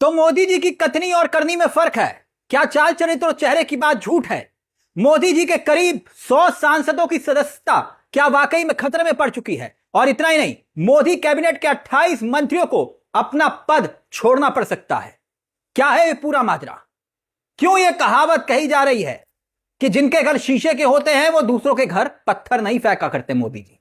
तो मोदी जी की कथनी और करनी में फर्क है क्या? चाल चरित्र और चेहरे की बात झूठ है? मोदी जी के करीब 100 सांसदों की सदस्यता क्या वाकई में खतरे में पड़ चुकी है? और इतना ही नहीं, मोदी कैबिनेट के 28 मंत्रियों को अपना पद छोड़ना पड़ सकता है। क्या है ये पूरा माजरा? क्यों यह कहावत कही जा रही है कि जिनके घर शीशे के होते हैं वो दूसरों के घर पत्थर नहीं फेंका करते मोदी जी?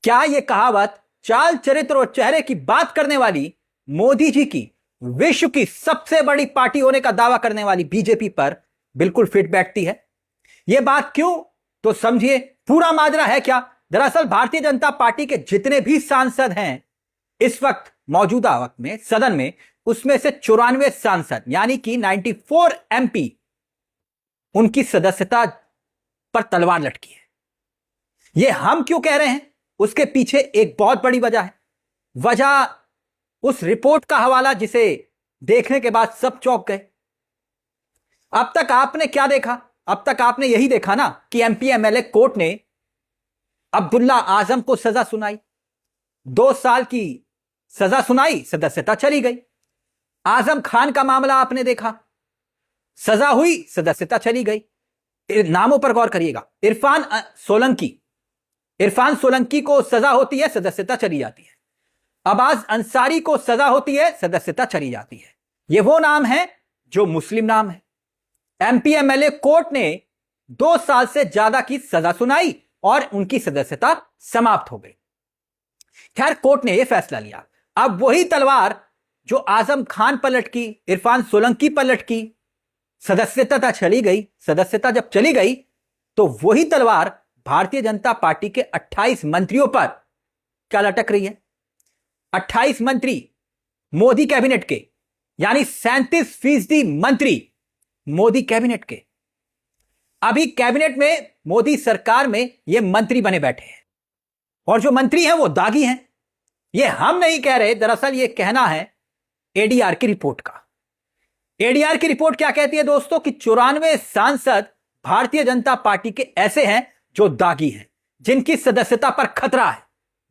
क्या यह कहावत चाल चरित्र और चेहरे की बात करने वाली मोदी जी की विश्व की सबसे बड़ी पार्टी होने का दावा करने वाली बीजेपी पर बिल्कुल फिट बैठती है? यह बात क्यों? तो समझिए पूरा माजरा है क्या। दरअसल भारतीय जनता पार्टी के जितने भी सांसद हैं इस वक्त मौजूदा वक्त में सदन में, उसमें से 94 सांसद यानी कि 94 एमपी उनकी सदस्यता पर तलवार लटकी है। यह हम क्यों कह रहे हैं? उसके पीछे एक बहुत बड़ी वजह है। वजह उस रिपोर्ट का हवाला जिसे देखने के बाद सब चौंक गए। अब तक आपने क्या देखा? अब तक आपने यही देखा ना कि एमपी एमएलए कोर्ट ने अब्दुल्ला आजम को सजा सुनाई, 2 साल की सजा सुनाई, सदस्यता चली गई। आजम खान का मामला आपने देखा, सजा हुई, सदस्यता चली गई। नामों पर गौर करिएगा। इरफान सोलंकी को सजा होती है, सदस्यता चली जाती है। अब्बास अंसारी को सजा होती है, सदस्यता चली जाती है। ये वो नाम है जो मुस्लिम नाम है। एमपी एमएलए कोर्ट ने 2 साल से ज्यादा की सजा सुनाई और उनकी सदस्यता समाप्त हो गई। खैर, कोर्ट ने यह फैसला लिया। अब वही तलवार जो आजम खान पर लटकी, इरफान सोलंकी पर लटकी, सदस्यता चली गई। सदस्यता जब चली गई तो वही तलवार भारतीय जनता पार्टी के 28 मंत्रियों पर क्या लटक रही है? 28 मंत्री मोदी कैबिनेट के, यानी 37% मंत्री मोदी कैबिनेट के। अभी कैबिनेट में, मोदी सरकार में ये मंत्री बने बैठे हैं और जो मंत्री हैं वो दागी हैं। ये हम नहीं कह रहे, दरअसल ये कहना है एडीआर की रिपोर्ट का। एडीआर की रिपोर्ट क्या कहती है दोस्तों कि 94 सांसद भारतीय जनता पार्टी के ऐसे हैं जो दागी हैं, जिनकी सदस्यता पर खतरा है।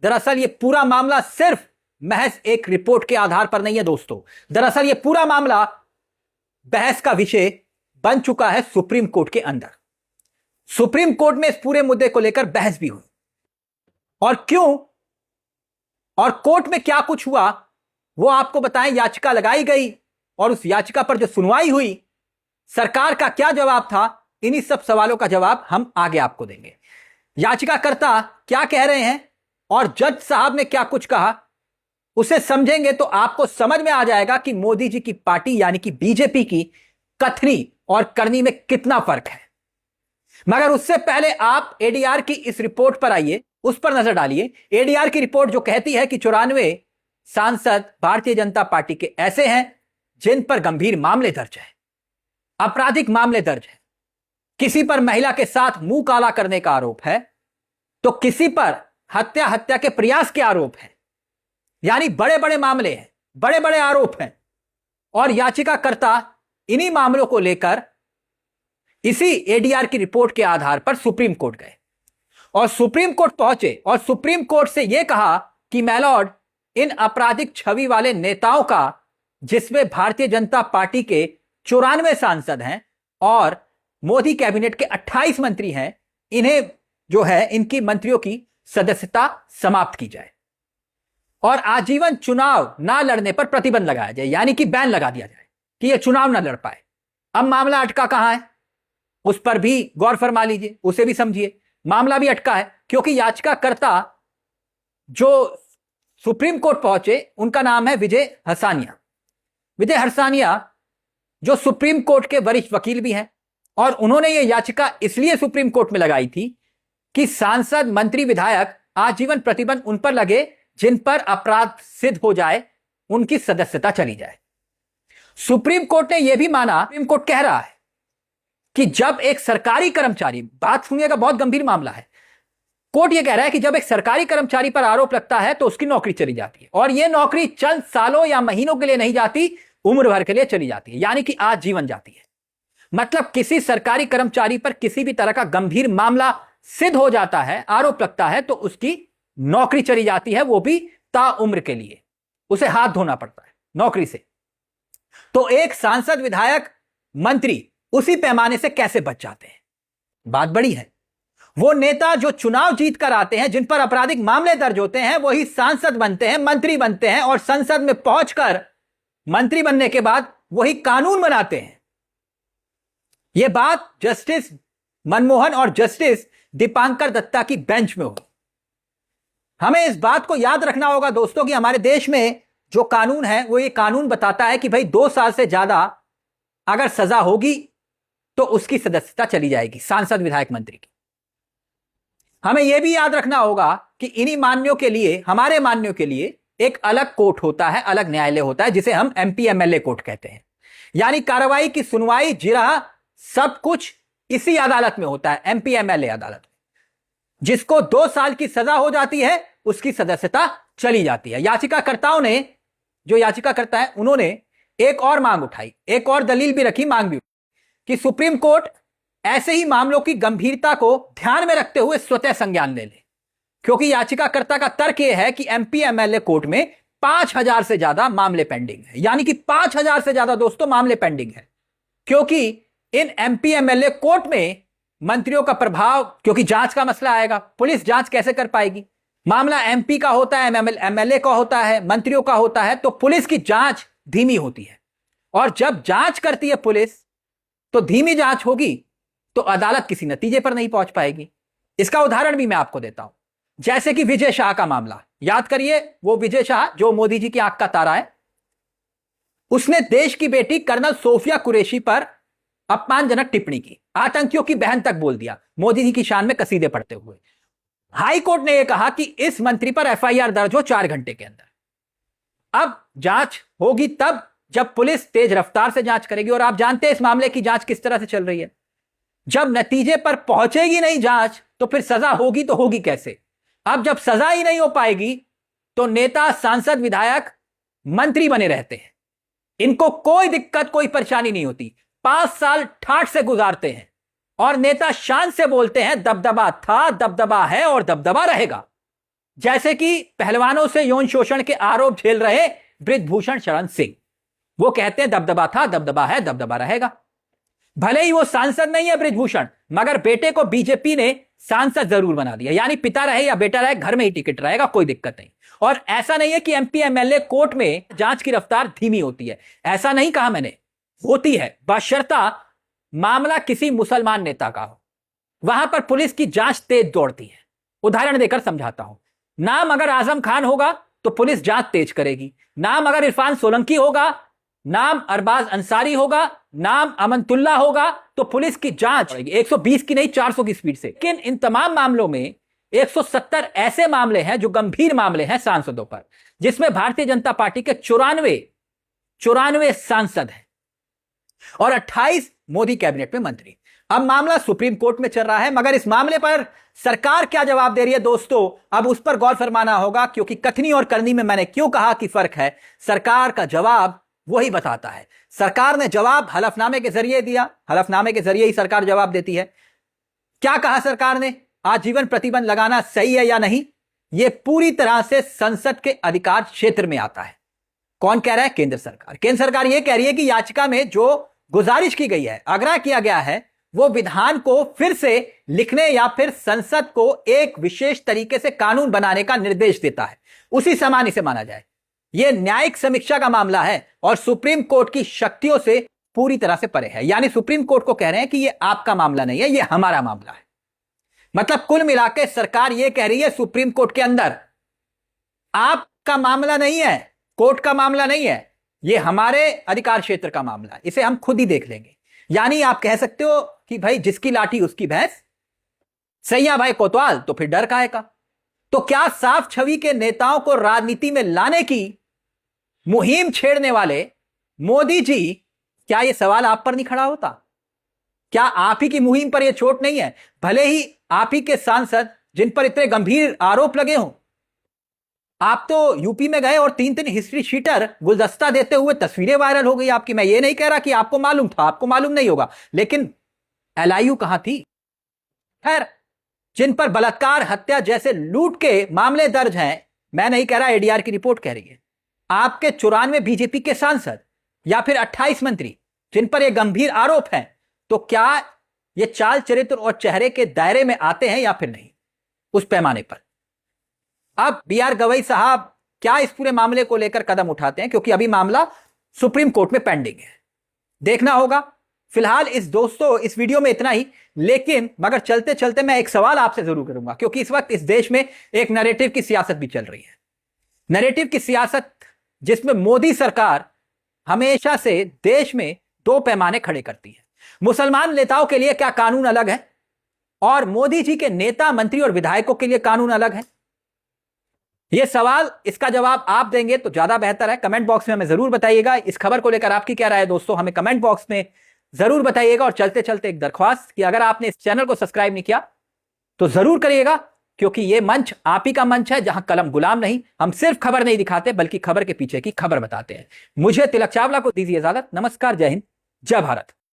दरअसल ये पूरा मामला सिर्फ महज एक रिपोर्ट के आधार पर नहीं है दोस्तों। दरअसल ये पूरा मामला बहस का विषय बन चुका है सुप्रीम कोर्ट के अंदर। सुप्रीम कोर्ट में इस पूरे मुद्दे को लेकर बहस भी हुई। और क्यों और कोर्ट में क्या कुछ हुआ वो आपको बताएं। याचिका लगाई गई और उस याचिका पर जो सुनवाई हुई, सरकार का क्या जवाब था, इन्हीं सब सवालों का जवाब हम आगे आपको देंगे। याचिकाकर्ता क्या कह रहे हैं और जज साहब ने क्या कुछ कहा, उसे समझेंगे तो आपको समझ में आ जाएगा कि मोदी जी की पार्टी यानी कि बीजेपी की कथनी और करनी में कितना फर्क है। मगर उससे पहले आप एडीआर की इस रिपोर्ट पर आइए, उस पर नजर डालिए। एडीआर की रिपोर्ट जो कहती है कि 94 सांसद भारतीय जनता पार्टी के ऐसे हैं जिन पर गंभीर मामले दर्ज है, आपराधिक मामले दर्ज है। किसी पर महिला के साथ मुंह काला करने का आरोप है, तो किसी पर हत्या के प्रयास के आरोप है। यानी बड़े बड़े मामले हैं, बड़े बड़े आरोप हैं। और याचिकाकर्ता इन्हीं मामलों को लेकर इसी एडीआर की रिपोर्ट के आधार पर सुप्रीम कोर्ट गए और सुप्रीम कोर्ट पहुंचे और सुप्रीम कोर्ट से यह कहा कि मैलॉर्ड, इन आपराधिक छवि वाले नेताओं का, जिसमें भारतीय जनता पार्टी के 94 सांसद हैं और मोदी कैबिनेट के 28 मंत्री हैं, इन्हें जो है इनकी मंत्रियों की सदस्यता समाप्त की जाए और आजीवन चुनाव ना लड़ने पर प्रतिबंध लगाया जाए, यानी कि बैन लगा दिया जाए कि यह चुनाव ना लड़ पाए। अब मामला अटका कहां है उस पर भी गौर फरमा लीजिए, उसे भी समझिए। मामला भी अटका है क्योंकि याचिकाकर्ता जो सुप्रीम कोर्ट पहुंचे उनका नाम है विजय हरसानिया। विजय हरसानिया जो सुप्रीम कोर्ट के वरिष्ठ वकील भी हैं और उन्होंने यह याचिका इसलिए सुप्रीम कोर्ट में लगाई थी कि सांसद, मंत्री, विधायक आजीवन प्रतिबंध उन पर लगे जिन पर अपराध सिद्ध हो जाए, उनकी सदस्यता चली जाए। सुप्रीम कोर्ट ने यह भी माना, सुप्रीम कोर्ट कह रहा है कि जब एक सरकारी कर्मचारी, बात सुनिएगा बहुत गंभीर मामला है, कोर्ट यह कह रहा है कि जब एक सरकारी कर्मचारी पर आरोप लगता है तो उसकी नौकरी चली जाती है और यह नौकरी चंद सालों या महीनों के लिए नहीं जाती, उम्र भर के लिए चली जाती है, यानी कि आजीवन जाती है। मतलब किसी सरकारी कर्मचारी पर किसी भी तरह का गंभीर मामला सिद्ध हो जाता है, आरोप लगता है, तो उसकी नौकरी चली जाती है, वो भी ताउम्र के लिए। उसे हाथ धोना पड़ता है नौकरी से। तो एक सांसद, विधायक, मंत्री उसी पैमाने से कैसे बच जाते हैं? बात बड़ी है। वो नेता जो चुनाव जीत कर आते हैं, जिन पर आपराधिक मामले दर्ज होते हैं, वही सांसद बनते हैं, मंत्री बनते हैं और संसद में पहुंचकर मंत्री बनने के बाद वही कानून बनाते हैं। यह बात जस्टिस मनमोहन और जस्टिस दीपांकर दत्ता की बेंच में होगी। हमें इस बात को याद रखना होगा दोस्तों कि हमारे देश में जो कानून है वो ये कानून बताता है कि भाई 2 साल से ज्यादा अगर सजा होगी तो उसकी सदस्यता चली जाएगी, सांसद, विधायक, मंत्री की। हमें यह भी याद रखना होगा कि इन्हीं मान्यों के लिए, हमारे मान्यों के लिए एक अलग कोर्ट होता है, अलग न्यायालय होता है, जिसे हम एमपी एमएलए कोर्ट कहते हैं। यानी कार्रवाई की सुनवाई, जिरह, सब कुछ इसी अदालत में होता है, एमपी एमएलए अदालत में। जिसको 2 साल की सजा हो जाती है उसकी सदस्यता चली जाती है। याचिकाकर्ताओं ने, जो याचिकाकर्ता है, उन्होंने एक और मांग उठाई, एक और दलील भी रखी, मांग भी कि सुप्रीम कोर्ट ऐसे ही मामलों की गंभीरता को ध्यान में रखते हुए स्वतः संज्ञान ले ले। क्योंकि याचिकाकर्ता का तर्क यह है कि एमपी एमएलए कोर्ट में 5000 से ज्यादा मामले पेंडिंग है। यानी कि 5000 से ज्यादा दोस्तों मामले पेंडिंग है। क्योंकि इन एमपी एमएलए कोर्ट में मंत्रियों का प्रभाव, क्योंकि जांच का मसला आएगा, पुलिस जांच कैसे कर पाएगी? मामला एमपी का होता है, एमएलए का होता है, मंत्रियों का होता है, तो पुलिस की जांच धीमी होती है। और जब जांच करती है पुलिस तो धीमी जांच होगी तो अदालत किसी नतीजे पर नहीं पहुंच पाएगी। इसका उदाहरण भी मैं आपको देता हूं। जैसे कि विजय शाह का मामला याद करिए, वो विजय शाह जो मोदी जी की आंख का तारा है, उसने देश की बेटी कर्नल सोफिया कुरैशी पर अपमानजनक टिप्पणी की, आतंकियों की बहन तक बोल दिया, मोदी जी की शान में कसीदे पढ़ते हुए। हाई कोर्ट ने यह कहा कि इस मंत्री पर एफआईआर दर्ज हो 4 घंटे के अंदर। अब जांच होगी तब जब पुलिस तेज रफ्तार से जांच करेगी। और आप जानते हैं इस मामले की जांच किस तरह से चल रही है। जब नतीजे पर पहुंचेगी नहीं जांच तो फिर सजा होगी तो होगी कैसे? अब जब सजा ही नहीं हो पाएगी तो नेता, सांसद, विधायक, मंत्री बने रहते हैं, इनको कोई दिक्कत, कोई परेशानी नहीं होती। 5 साल ठाठ से गुजारते हैं और नेता शान से बोलते हैं दबदबा था, दबदबा है और दबदबा रहेगा। जैसे कि पहलवानों से यौन शोषण के आरोप झेल रहे बृजभूषण शरण सिंह, वो कहते हैं दबदबा था, दबदबा है, दबदबा रहेगा। भले ही वो सांसद नहीं है बृजभूषण, मगर बेटे को बीजेपी ने सांसद जरूर बना दिया। यानी पिता रहे या बेटा रहे, घर में ही टिकट रहेगा, कोई दिक्कत नहीं। और ऐसा नहीं है कि एमपी एमएलए कोर्ट में जांच की रफ्तार धीमी होती है, ऐसा नहीं कहा मैंने, होती है, बशर्ता मामला किसी मुसलमान नेता का हो। वहां पर पुलिस की जांच तेज दौड़ती है। उदाहरण देकर समझाता हूं। नाम अगर आजम खान होगा तो पुलिस जांच तेज करेगी। नाम अगर इरफान सोलंकी होगा, नाम अरबाज अंसारी होगा, नाम अमनतुल्ला होगा, तो पुलिस की जांच 120 की नहीं 400 की स्पीड से। लेकिन इन तमाम मामलों में 170 ऐसे मामले हैं जो गंभीर मामले हैं सांसदों पर, जिसमें भारतीय जनता पार्टी के 94 सांसद हैं और 28 मोदी कैबिनेट में मंत्री। अब मामला सुप्रीम कोर्ट में चल रहा है, मगर इस मामले पर सरकार क्या जवाब दे रही है दोस्तों, अब उस पर गौर फरमाना होगा। क्योंकि कथनी और करनी में मैंने क्यों कहा कि फर्क है, सरकार का जवाब वही बताता है। सरकार ने जवाब हलफनामे के जरिए दिया, हलफनामे के जरिए ही सरकार जवाब देती है। क्या कहा सरकार ने? आजीवन प्रतिबंध लगाना सही है या नहीं, यह पूरी तरह से संसद के अधिकार क्षेत्र में आता है। कौन कह रहा है? केंद्र सरकार। केंद्र सरकार यह कह रही है कि याचिका में जो गुजारिश की गई है, आग्रह किया गया है, वो विधान को फिर से लिखने या फिर संसद को एक विशेष तरीके से कानून बनाने का निर्देश देता है, उसी समान इसे माना जाए। यह न्यायिक समीक्षा का मामला है और सुप्रीम कोर्ट की शक्तियों से पूरी तरह से परे है। यानी सुप्रीम कोर्ट को कह रहे हैं कि यह आपका मामला नहीं है, यह हमारा मामला है। मतलब कुल मिलाकर सरकार यह कह रही है सुप्रीम कोर्ट के अंदर, आपका मामला नहीं है, कोर्ट का मामला नहीं है, यह हमारे अधिकार क्षेत्र का मामला है, इसे हम खुद ही देख लेंगे। यानी आप कह सकते हो कि भाई जिसकी लाठी उसकी भैंस, सैया भाई कोतवाल, तो फिर डर काहे का? तो क्या साफ छवि के नेताओं को राजनीति में लाने की मुहिम छेड़ने वाले मोदी जी, क्या यह सवाल आप पर नहीं खड़ा होता? क्या आप ही की मुहिम पर यह चोट नहीं है? भले ही आप ही के सांसद जिन पर इतने गंभीर आरोप लगे हों, आप तो यूपी में गए और 3 हिस्ट्री शीटर गुलदस्ता देते हुए तस्वीरें वायरल हो गई आपकी। मैं ये नहीं कह रहा कि आपको मालूम था, आपको मालूम नहीं होगा, लेकिन एलआईयू कहां थी? खैर, जिन पर बलात्कार, हत्या जैसे लूट के मामले दर्ज हैं, मैं नहीं कह रहा, एडीआर की रिपोर्ट कह रही है, आपके 94 बीजेपी के सांसद या फिर 28 मंत्री जिन पर यह गंभीर आरोप है, तो क्या ये चाल चरित्र और चेहरे के दायरे में आते हैं या फिर नहीं, उस पैमाने पर अब बी आर गवई साहब क्या इस पूरे मामले को लेकर कदम उठाते हैं, क्योंकि अभी मामला सुप्रीम कोर्ट में पेंडिंग है, देखना होगा। फिलहाल इस वीडियो में इतना ही, लेकिन मगर चलते चलते मैं एक सवाल आपसे जरूर करूंगा, क्योंकि इस वक्त इस देश में एक नैरेटिव की सियासत भी चल रही है। नैरेटिव की सियासत जिसमें मोदी सरकार हमेशा से देश में दो पैमाने खड़े करती है। मुसलमान नेताओं के लिए क्या कानून अलग है और मोदी जी के नेता मंत्री और विधायकों के लिए कानून अलग है? यह सवाल, इसका जवाब आप देंगे तो ज्यादा बेहतर है। कमेंट बॉक्स में हमें जरूर बताइएगा। इस खबर को लेकर आपकी क्या राय है दोस्तों, हमें कमेंट बॉक्स में जरूर बताइएगा। और चलते चलते एक दरख्वास्त कि अगर आपने इस चैनल को सब्सक्राइब नहीं किया तो जरूर करिएगा, क्योंकि यह मंच आप ही का मंच है, जहां कलम गुलाम नहीं, हम सिर्फ खबर नहीं दिखाते बल्कि खबर के पीछे की खबर बताते हैं। मुझे तिलक चावला को दीजिए इजाजत। नमस्कार, जय हिंद, जय भारत।